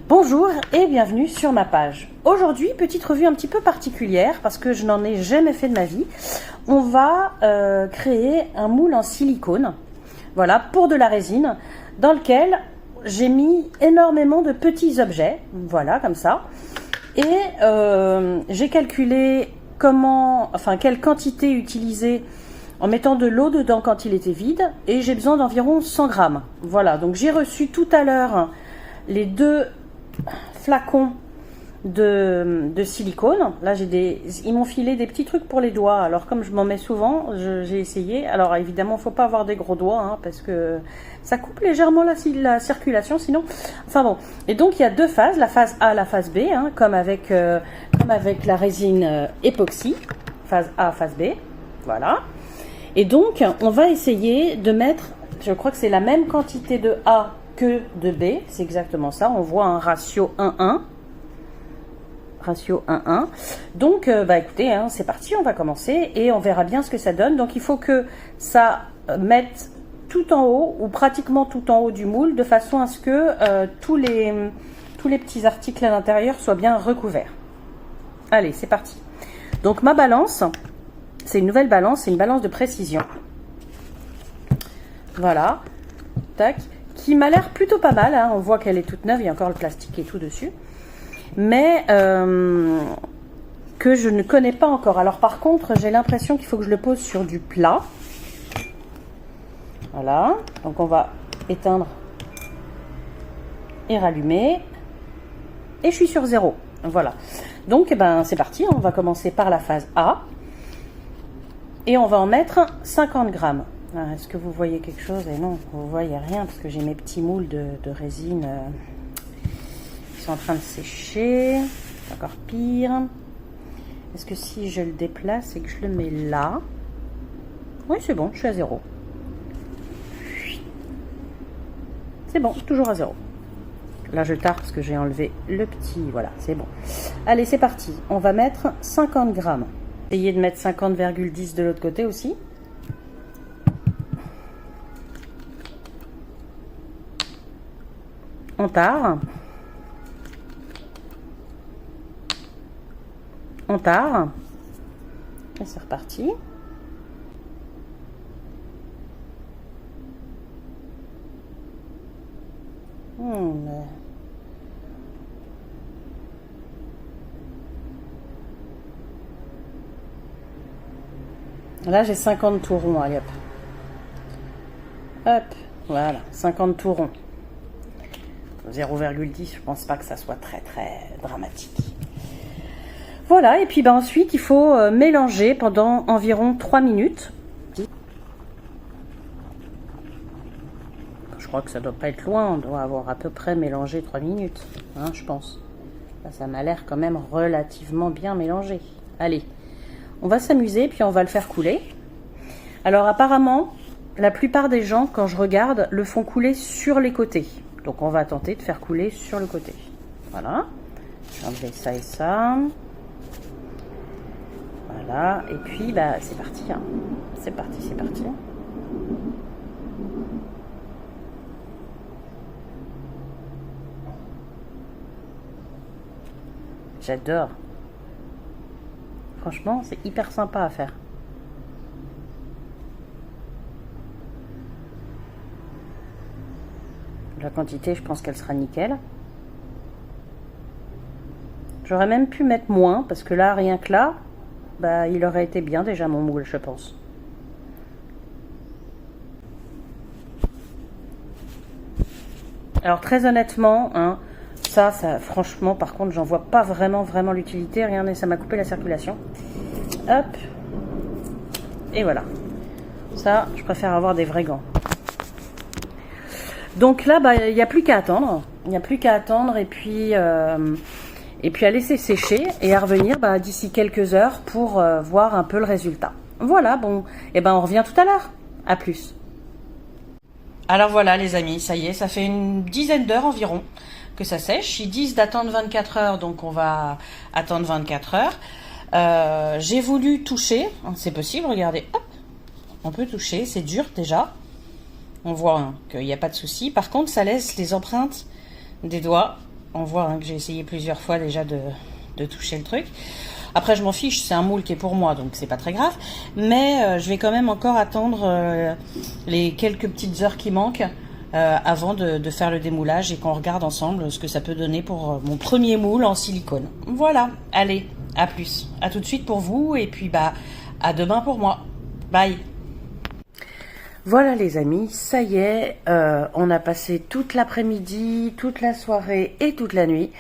Bonjour et bienvenue sur ma page. Aujourd'hui, petite revue un petit peu particulière parce que je n'en ai jamais fait de ma vie. On va créer un moule en silicone, voilà, pour de la résine, dans lequel j'ai mis énormément de petits objets, voilà, comme ça. Et j'ai calculé quelle quantité utiliser en mettant de l'eau dedans quand il était vide. Et j'ai besoin d'environ 100 grammes. Voilà, donc j'ai reçu tout à l'heure les 2 flacons de silicone. Là, ils m'ont filé des petits trucs pour les doigts. Alors, comme je m'en mets souvent, j'ai essayé. Alors, évidemment, il ne faut pas avoir des gros doigts, hein, parce que ça coupe légèrement la circulation, sinon. Enfin bon. Et donc, il y a 2 phases, la phase A, la phase B, hein, comme avec la résine époxy. Phase A, phase B. Voilà. Et donc, on va essayer de mettre, je crois que c'est la même quantité de A que de B, c'est exactement ça. On voit un ratio 1-1. Ratio 1-1. Donc, écoutez, hein, c'est parti, on va commencer et on verra bien ce que ça donne. Donc, il faut que ça mette tout en haut ou pratiquement tout en haut du moule de façon à ce que tous les petits articles à l'intérieur soient bien recouverts. Allez, c'est parti. Donc, ma balance, c'est une nouvelle balance, c'est une balance de précision. Voilà. Tac. Qui m'a l'air plutôt pas mal, hein. On voit qu'elle est toute neuve, il y a encore le plastique et tout dessus, mais que je ne connais pas encore. Alors par contre, j'ai l'impression qu'il faut que je le pose sur du plat. Voilà, donc on va éteindre et rallumer, et je suis sur 0. Voilà, donc c'est parti, on va commencer par la phase A, et on va en mettre 50 grammes. Est-ce que vous voyez quelque chose? Et non, vous ne voyez rien parce que j'ai mes petits moules de résine qui sont en train de sécher. C'est encore pire. Est-ce que si je le déplace et que je le mets là? Oui, c'est bon, je suis à 0. C'est bon, toujours à 0. Là, je tare parce que j'ai enlevé le petit. Voilà, c'est bon. Allez, c'est parti. On va mettre 50 grammes. Essayez de mettre 50,10 de l'autre côté aussi. On tare. On tare. Et c'est reparti. Là, j'ai 50 tours ronds. Allez, hop. Hop. Voilà, 50 tours ronds. 0,10, je pense pas que ça soit très dramatique. Voilà, et puis ensuite il faut mélanger pendant environ 3 minutes. Je crois que ça doit pas être loin, on doit avoir à peu près mélangé 3 minutes, hein, je pense. Là, ça m'a l'air quand même relativement bien mélangé. Allez, on va s'amuser, puis on va le faire couler. Alors apparemment, la plupart des gens, quand je regarde, le font couler sur les côtés. Donc on va tenter de faire couler sur le côté. Voilà. Je vais enlever ça et ça. Voilà. Et puis c'est parti. Hein. C'est parti, c'est parti. J'adore. Franchement, c'est hyper sympa à faire. La quantité, je pense qu'elle sera nickel. J'aurais même pu mettre moins, parce que là, rien que là, il aurait été bien déjà mon moule, je pense. Alors très honnêtement, hein, ça franchement, par contre, j'en vois pas vraiment il Regardez, ça m'a coupé la circulation. Hop. Et voilà. Ça, je préfère avoir des vrais gants. Donc là, il n'y a plus qu'à attendre. Il n'y a plus qu'à attendre et puis à laisser sécher et à revenir d'ici quelques heures pour voir un peu le résultat. Voilà, bon, et on revient tout à l'heure. À plus. Alors voilà les amis, ça y est, ça fait une dizaine d'heures environ que ça sèche. Ils disent d'attendre 24 heures, donc on va attendre 24 heures. J'ai voulu toucher, c'est possible, regardez, hop, on peut toucher, c'est dur déjà. On voit qu'il n'y a pas de souci. Par contre, ça laisse les empreintes des doigts On voit hein, que j'ai essayé plusieurs fois déjà de toucher le truc. Après, je m'en fiche, c'est un moule qui est pour moi, donc c'est pas très grave. Mais je vais quand même encore attendre les quelques petites heures qui manquent avant de faire le démoulage et qu'on regarde ensemble ce que ça peut donner pour mon premier moule en silicone. Voilà, allez, à plus. À tout de suite pour vous et puis bah à demain pour moi. Bye. Voilà les amis, ça y est, on a passé toute l'après-midi, toute la soirée et toute la nuit.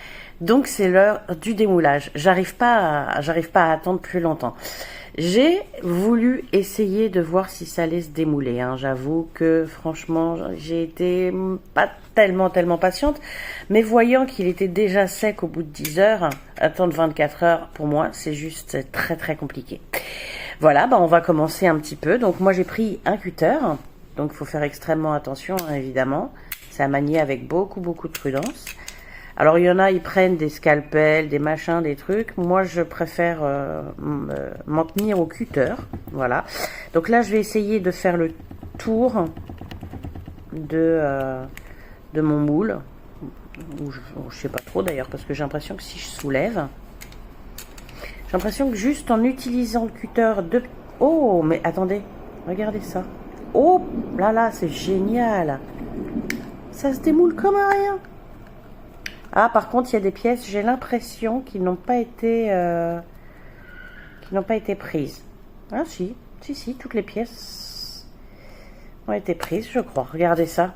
Donc c'est l'heure du démoulage. J'arrive pas à attendre plus longtemps. J'ai voulu essayer de voir si ça allait se démouler. Hein. J'avoue que franchement, j'ai été pas tellement patiente. Mais voyant qu'il était déjà sec au bout de 10 heures, attendre 24 heures, pour moi, c'est juste très compliqué. Voilà, bah on va commencer un petit peu. Donc moi j'ai pris un cutter. Donc il faut faire extrêmement attention, hein, évidemment. C'est à manier avec beaucoup de prudence. Alors, il y en a, ils prennent des scalpels, des machins, des trucs. Moi, je préfère m'en tenir au cutter. Voilà. Donc là, je vais essayer de faire le tour de mon moule. Ou je sais pas trop d'ailleurs, parce que j'ai l'impression que si je soulève... J'ai l'impression que juste en utilisant le cutter de... Oh, mais attendez, regardez ça. Oh, là, c'est génial. Ça se démoule comme rien. Ah, par contre, il y a des pièces, j'ai l'impression qu'ils n'ont pas été prises. Ah, si, toutes les pièces ont été prises, je crois. Regardez ça.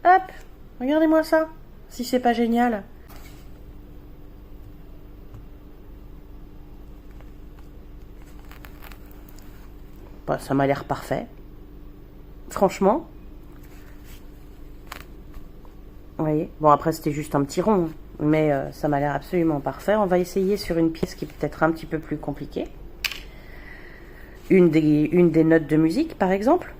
Hop, regardez-moi ça. Si c'est pas génial. Bah, ça m'a l'air parfait. Franchement. Vous voyez, bon après c'était juste un petit rond, mais ça m'a l'air absolument parfait. On va essayer sur une pièce qui est peut-être un petit peu plus compliquée. Une des notes de musique par exemple.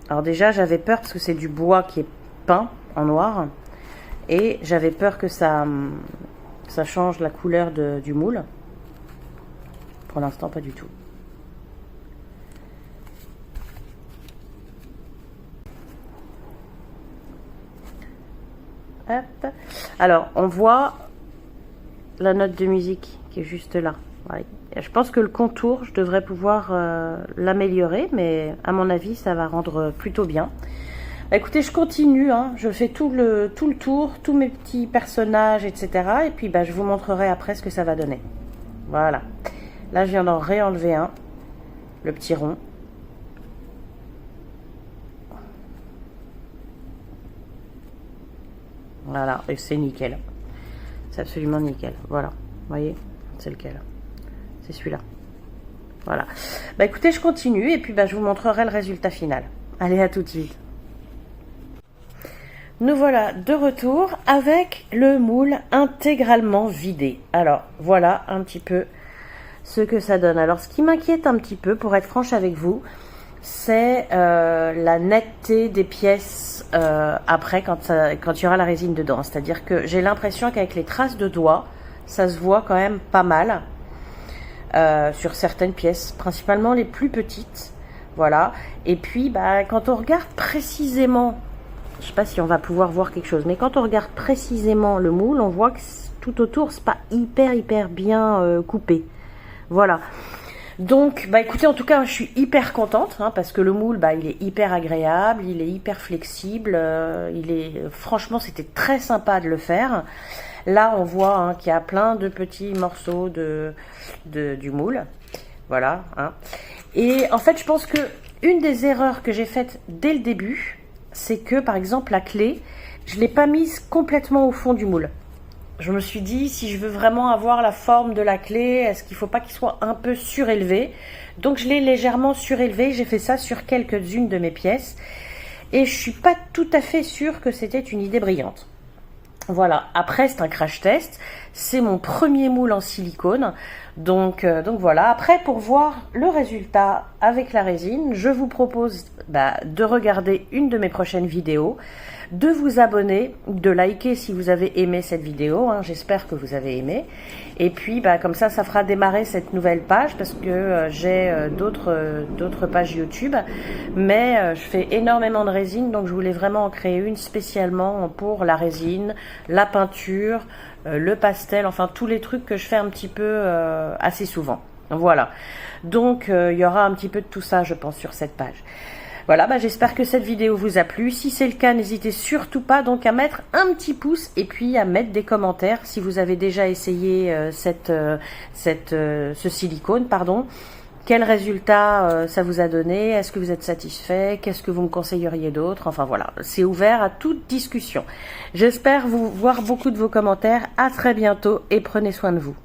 Alors déjà j'avais peur parce que c'est du bois qui est peint en noir. Et j'avais peur que ça change la couleur du moule. Pour l'instant pas du tout. Hop. Alors, on voit la note de musique qui est juste là. Ouais. Je pense que le contour, je devrais pouvoir l'améliorer, mais à mon avis, ça va rendre plutôt bien. Bah, écoutez, je continue, hein. Je fais tout le tour, tous mes petits personnages, etc. Et puis, bah, je vous montrerai après ce que ça va donner. Voilà. Là, je viens d'en réenlever un, le petit rond. Voilà, et c'est nickel. C'est absolument nickel. Voilà, vous voyez, c'est lequel? C'est celui-là. Voilà. Bah écoutez, je continue et puis bah, je vous montrerai le résultat final. Allez, à tout de suite. Nous voilà de retour avec le moule intégralement vidé. Alors, voilà un petit peu ce que ça donne. Alors, ce qui m'inquiète un petit peu, pour être franche avec vous, c'est la netteté des pièces après quand il y aura la résine dedans. C'est-à-dire que j'ai l'impression qu'avec les traces de doigts, ça se voit quand même pas mal sur certaines pièces, principalement les plus petites. Voilà. Et puis, bah, quand on regarde précisément, je sais pas si on va pouvoir voir quelque chose, mais quand on regarde précisément le moule, on voit que tout autour, c'est pas hyper bien coupé. Voilà. Donc, bah écoutez, en tout cas, je suis hyper contente, hein, parce que le moule, bah, il est hyper agréable, il est hyper flexible, franchement, c'était très sympa de le faire. Là, on voit hein, qu'il y a plein de petits morceaux du moule, voilà. Hein. Et en fait, je pense que une des erreurs que j'ai faites dès le début, c'est que, par exemple, la clé, je l'ai pas mise complètement au fond du moule. Je me suis dit, si je veux vraiment avoir la forme de la clé, est-ce qu'il ne faut pas qu'il soit un peu surélevé? Donc, je l'ai légèrement surélevé. J'ai fait ça sur quelques-unes de mes pièces. Et je ne suis pas tout à fait sûre que c'était une idée brillante. Voilà. Après, c'est un crash test. C'est mon premier moule en silicone. Donc voilà. Après, pour voir le résultat avec la résine, je vous propose de regarder une de mes prochaines vidéos, de vous abonner, de liker si vous avez aimé cette vidéo, hein, j'espère que vous avez aimé, et puis comme ça fera démarrer cette nouvelle page, parce que j'ai d'autres pages YouTube, mais je fais énormément de résine, donc je voulais vraiment en créer une spécialement pour la résine, la peinture, le pastel, enfin tous les trucs que je fais un petit peu assez souvent. Voilà, donc il y aura un petit peu de tout ça, je pense, sur cette page. Voilà, j'espère que cette vidéo vous a plu. Si c'est le cas, n'hésitez surtout pas donc à mettre un petit pouce et puis à mettre des commentaires si vous avez déjà essayé ce silicone, pardon. Quel résultat ça vous a donné? Est-ce que vous êtes satisfait? Qu'est-ce que vous me conseilleriez d'autre? Enfin voilà, c'est ouvert à toute discussion. J'espère vous voir beaucoup de vos commentaires. À très bientôt et prenez soin de vous.